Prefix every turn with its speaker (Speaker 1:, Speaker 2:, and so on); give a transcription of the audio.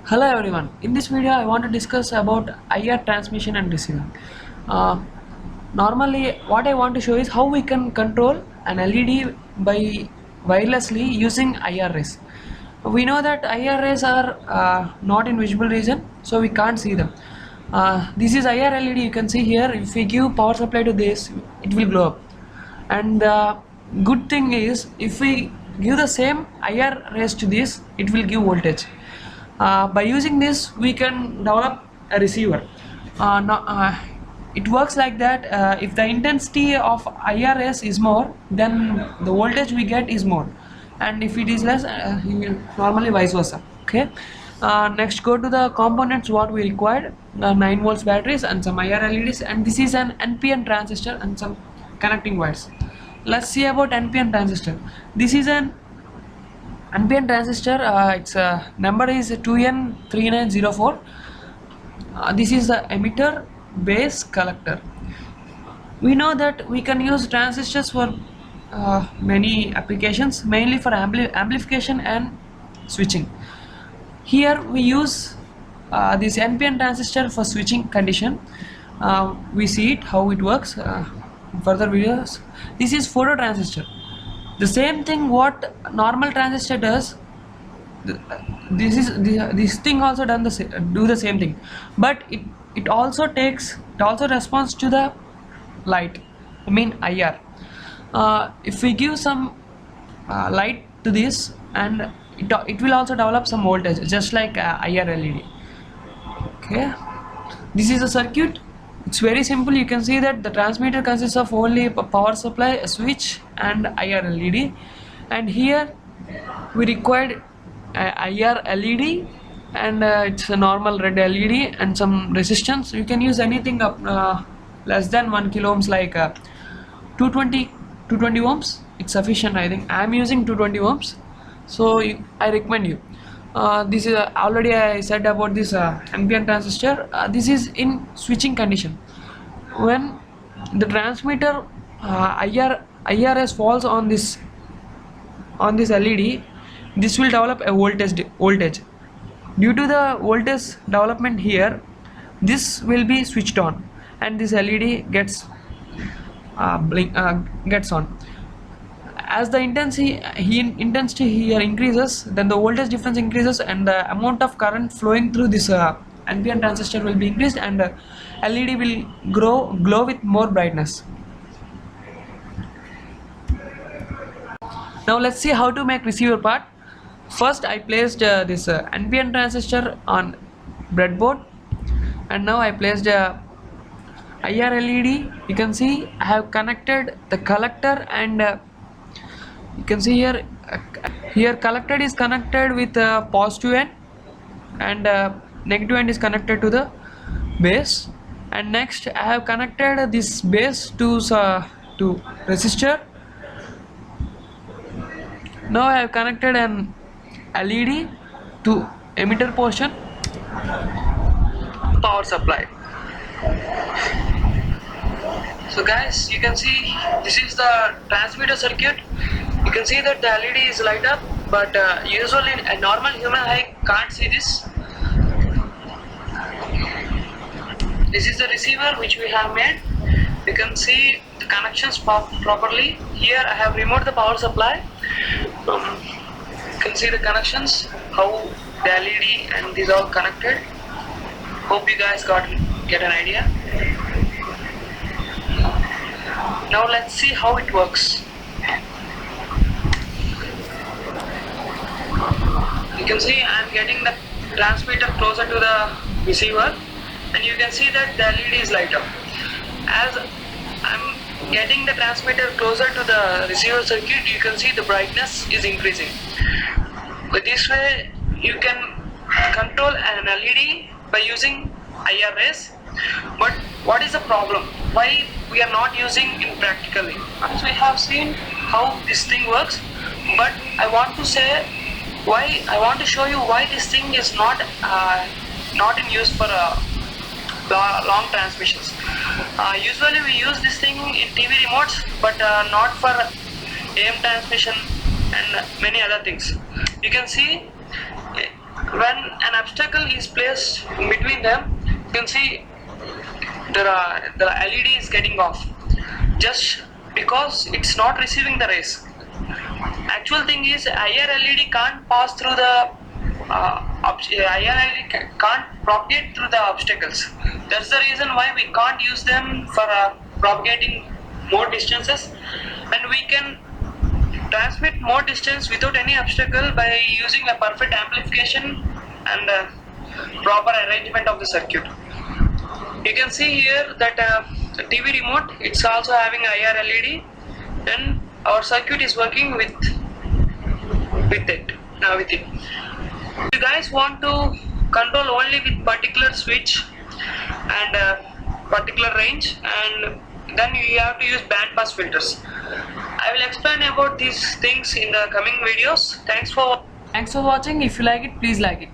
Speaker 1: Hello everyone. In this video, I want to discuss about IR transmission and receiving. Uh, Normally, what I want to show is how we can control an LED by wirelessly using IR rays. We know that IR rays are not in visible region, so we can't see them. This is IR LED. You can see here. If we give power supply to this, it will glow up. And the good thing is, if we give the same IR rays to this, it will give voltage. By using this, we can develop a receiver. No, it works like that. If the intensity of IRS is more, then the voltage we get is more, and if it is less, normally vice versa. Okay. Next, go to the components what we required: 9 volts batteries and some IR LEDs, and this is an NPN transistor and some connecting wires. Let's see about NPN transistor. This is an Npn transistor. Its number is 2N3904. This is the emitter, base, collector. We know that we can use transistors for many applications, mainly for amplification and switching. Here we use this NPN transistor for switching condition. We see it how it works in further videos. This is phototransistor. The same thing what normal transistor does, this thing also do the same thing, but it also responds to the light, I mean IR. If we give some light to this, and it will also develop some voltage just like IR LED. Okay, this is a circuit. It's very simple. You can see that the transmitter consists of only power supply, a switch, and IR LED. And here we required IR LED, and it's a normal red LED and some resistance. You can use anything up less than 1 kilo ohms, like 220 ohms. It's sufficient, I think. I'm using 220 ohms, so I recommend you. This is already I said about this NPN transistor. This is in switching condition. When the transmitter IRS falls on this LED, this will develop a voltage. Due to the voltage development here, this will be switched on, and this LED gets gets on. As the intensity here increases, then the voltage difference increases, and the amount of current flowing through this NPN transistor will be increased, and LED will glow with more brightness. Now let's see how to make receiver part. First, I placed this NPN transistor on breadboard, and now I placed IR LED. You can see I have connected the collector, and you can see here collector is connected with positive end, and negative end is connected to the base. And next I have connected this base to resistor. Now I have connected an LED to emitter portion, power supply. So guys, you can see this is the transmitter circuit. You can see that the LED is light up, but usually a normal human eye can't see this. This is the receiver which we have made. You can see the connections properly. Here I have removed the power supply. You can see the connections, how the LED and these all connected. Hope you guys get an idea. Now let's see how it works. You can see I'm getting the transmitter closer to the receiver, and you can see that the LED is light up. As I'm getting the transmitter closer to the receiver circuit, you can see the brightness is increasing. But this way you can control an LED by using IR rays. But what is the problem? Why we are not using in practically? As we have seen how this thing works, but I want to show you why this thing is not in use for long transmissions. Usually we use this thing in TV remotes, but not for AM transmission and many other things. You can see when an obstacle is placed between them, you can see the LED is getting off just because it's not receiving the rays. Actual thing is IR LED can't pass through the IR LED can't propagate through the obstacles. That's the reason why we can't use them for propagating more distances, and we can transmit more distance without any obstacle by using a perfect amplification and proper arrangement of the circuit. You can see here that the TV remote, it's also having IR LED, and our circuit is working with it. If you guys want to control only with particular switch and particular range, and then you have to use band pass filters. I will explain about these things in the coming videos. Thanks for watching. If you like it, please like it.